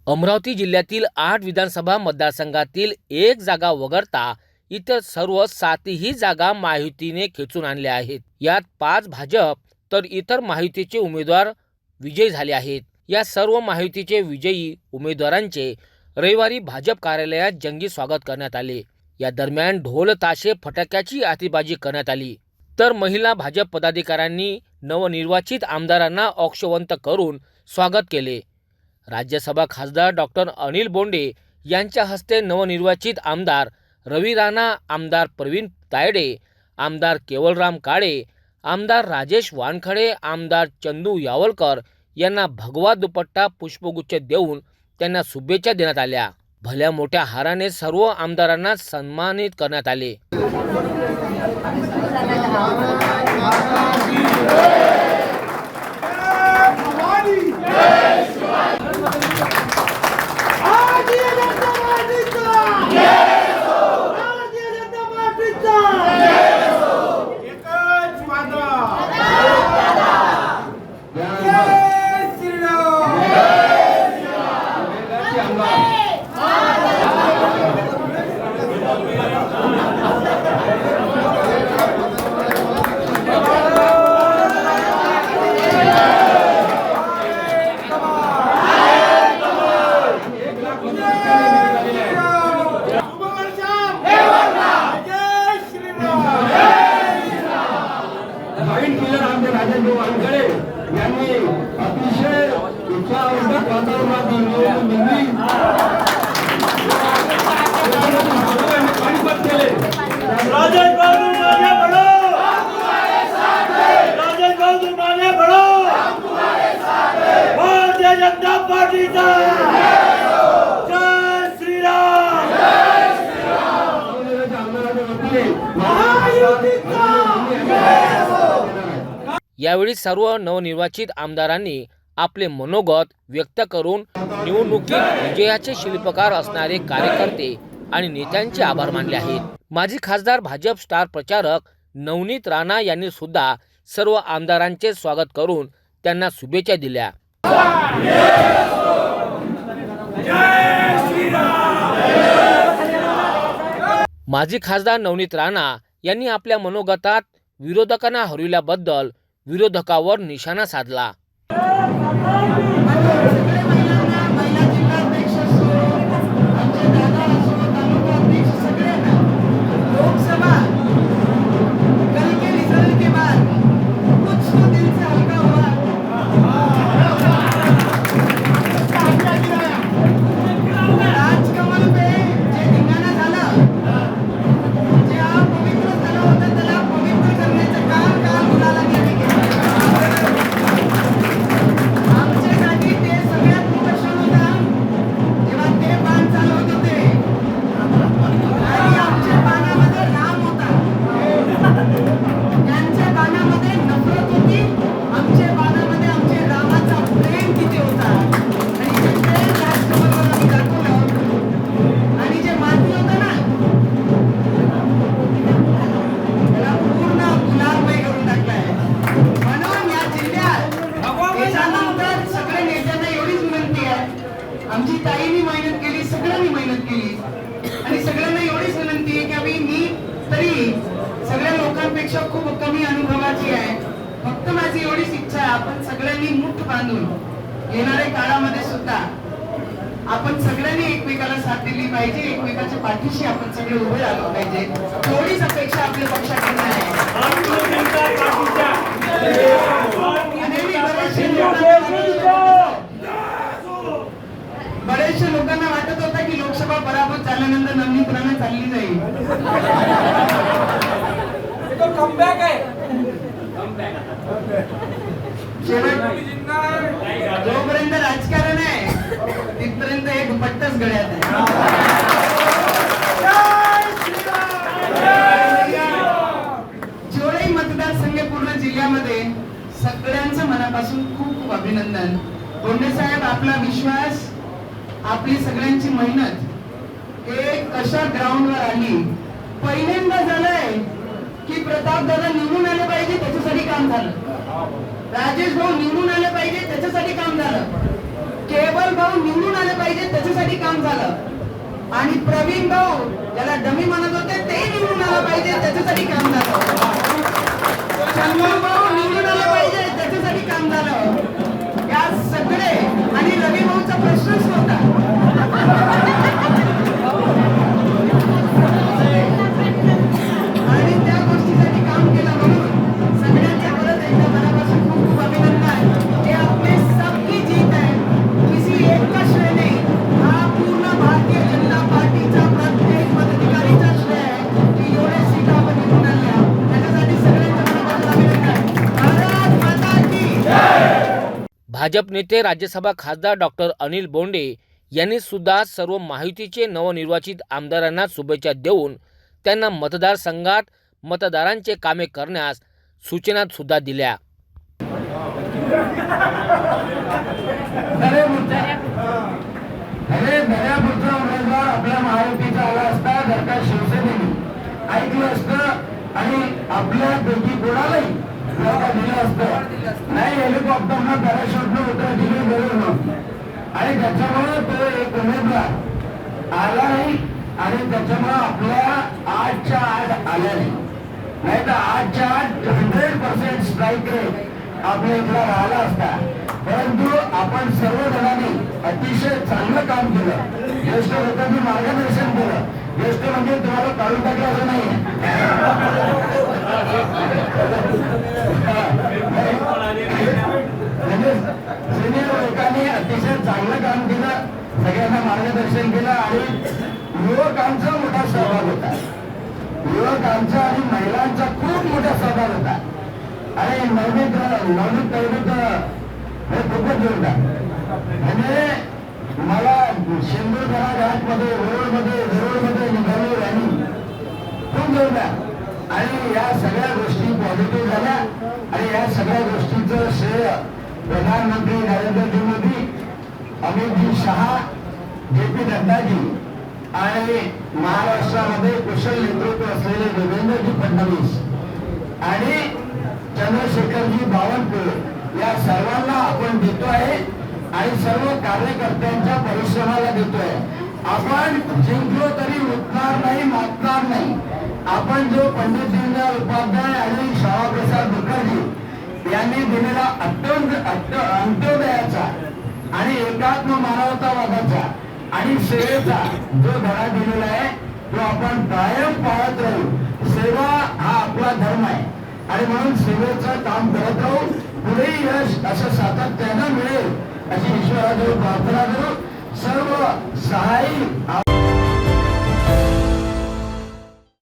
अमरावती जिल्ह्यातील 8 विधानसभा मतदारसंघातील एक जागा वगळता इतर सर्व 7ही जागा महायुतीने खेचून आणल्या आहेत। यात 5 भाजप तर इतर महायुतीचे उमेदवार विजयी झाले आहेत। या सर्व महायुतीचे विजयी उमेदवारांचे रविवारी भाजप कार्यालयात जंगी स्वागत करण्यात आले। या दरम्यान ढोल ताशे फटाक्याची आतिषबाजी करण्यात आली। तर महिला भाजप पदाधिकाऱ्यांनी नवनिर्वाचित आमदारांना औक्षवंत करून स्वागत केले। राज्यसभा खासदार डॉक्टर अनिल बोंडे यांच्या हस्ते नवनिर्वाचित आमदार रवी राणा, आमदार प्रवीण तायडे, आमदार केवलराम काळे, आमदार राजेश वानखडे, आमदार चंदू यावलकर यांना भगवा दुपट्टा पुष्पगुच्छ देऊन त्यांना शुभेच्छा देण्यात आल्या। भल्या मोठ्या हाराने सर्व आमदारांना सन्मानित करण्यात आले। यावेळी सर्व नवनिर्वाचित आमदारांनी आपले मनोगत व्यक्त करून निवडणुकीत विजयाचे शिल्पकार असणारे कार्यकर्ते आणि नेत्यांचे आभार मानले आहेत। माजी खासदार भाजप स्टार प्रचारक नवनीत राणा यांनी सुद्धा सर्व आमदारांचे स्वागत करून त्यांना शुभेच्छा दिल्या। माजी खासदार नवनीत राणा यांनी आपल्या मनोगतात विरोधकांना हरविल्याबद्दल विरोधकावर निशाणा साधला। आमची ताईंनी मेहनत केली, सगळ्यांनी मेहनत केली आणि सगळ्यांना एवढीच विनंती आहे की मी तरी सगळ्या लोकांपेक्षा खूप कमी अनुभवाची आहे। फक्त माझी एवढीच इच्छा आहे, आपण सगळ्यांनी मुठ बांधून येणाऱ्या काळामध्ये सुद्धा आपण सगळ्यांनी एकमेकाला साथ दिली पाहिजे, एकमेकाच्या पाठीशी आपण सगळे उभे राहिलो पाहिजे। थोडीच अपेक्षा आपल्या पक्षाकडून आहे। बरेचशा लोकांना वाटत होता की लोकसभा पराभूत झाल्यानंतर नवनीत राणा चालली जाईल। कमबॅक आहे। जोपर्यंत राजकारण आहे तिथपर्यंत एक दुपट्टाच गळ्यात आहे। जेवढेही मतदारसंघ पूर्ण जिल्ह्यामध्ये सगळ्यांचं मनापासून खूप खूप अभिनंदन। बोंडे साहेब, आपला विश्वास, आपली सगळ्यांची मेहनत हे कशा ग्राउंडवर आली। पहिल्यांदा झालंय की प्रताप दादा निवडून आले पाहिजे त्याच्यासाठी काम झालं, राजेश भाऊ निवडून आले पाहिजे त्याच्यासाठी काम झालं, केवल भाऊ निवडून आले पाहिजे पाहिजे त्याच्यासाठी काम झालं. आणि प्रवीण भाऊ ज्याला डमी म्हणत होते ते निवडून आला पाहिजे त्याच्यासाठी काम झालं. शंभू भाऊ निवडून आला पाहिजे त्याच्यासाठी काम झालं. या सगळे आणि रवी भाऊचा प्रश्नच नव्हता. आणि त्या गोष्टीसाठी काम केलं म्हणून सगळ्यांच्या परत एकदा मनापासून खूप खूप अभिनंदन. हे आपले सबकी जीत है, किसी एक का श्रेय नहीं. हा पूर्ण भारतीय जनता पार्टीचा प्रत्येक पदाधिकारीचा श्रेय आहे की एवढे सीटा आपण निवडून आणल्या. त्याच्यासाठी सगळ्यांच्या मनापासून अभिनंदन. भारत माता की जय. भाजप नेते राज्यसभा खासदार डॉक्टर अनिल बोंडे यांनी सुद्धा सर्व महायुतीचे नवनिर्वाचित आमदारांना शुभेच्छा देऊन त्यांना मतदारसंघात मतदारांचे कामे करण्यास सूचना सुद्धा दिल्या. दर्यापूरचा उमेदवार आपल्या महायुतीचा आला असता जर का शिवसेनेने ऐकलं असतं आणि आपल्यापैकी कोणालाही दिलं असतं. नाही हेलिकॉप्टरनं पॅराशूटनं उतर दिली गरज नव्हती. आणि त्याच्यामुळे तो एक उमेदवार आला नाही आणि त्याच्यामुळे आपल्या 8च्या 8 आल्या नाही तर 8च्या 8 100% स्ट्राईक रेट आपल्या इथला राहिला असता. परंतु आपण सर्व जणांनी अतिशय चांगलं काम केलं. ज्येष्ठ लोकांनी मार्गदर्शन केलं. ज्येष्ठ म्हणजे तुम्हाला काढून टाकलं असं नाही. म्हणजे सिनियर लोकांनी अतिशय चांगलं काम केलं. सगळ्यांना मार्गदर्शन केलं आणि युवकांचा मोठा सहभाग होता. युवकांचा आणि महिलांचा खूप मोठा सहभाग होता. आणि नवनीत हे खूपच होता. म्हणजे मला शेंदूरधरा घाटमध्ये रोडमध्ये निघालो रॅली खूप जोरदार. आणि या सगळ्या गोष्टी पॉझिटिव्ह झाल्या. आणि या सगळ्या गोष्टीचं श्रेय प्रधानमंत्री नरेंद्रजी मोदी, अमितजी शहा, JP नड्डाजी आणि महाराष्ट्रामध्ये कुशल नेतृत्व असलेले देवेंद्रजी फडणवीस आणि चंद्रशेखरजी बावनकुळे या सर्वांना आपण देतो आहे. आणि सर्व कार्यकर्त्यांच्या परिश्रमाला देतोय. आपण जिंकलो तरी उठणार नाही, मागणार नाही. आपण जो पंडित दीनदयाळ उपाध्याय आणि श्यामाप्रसाद मुखर्जी यांनी दिलेला अंत्योदयाचा आणि एकात्म मानवतावादाचा आणि सेवेचा जो धडा दिलेला आहे तो आपण कायम पाळत राहू. सेवा हा आपला धर्म आहे आणि म्हणून सेवेचं काम करत राहू. पुढे यश असं सातत्यानं मिळेल अशी ईश्वराजवळ प्रार्थना करू. सर्व सहाय्यक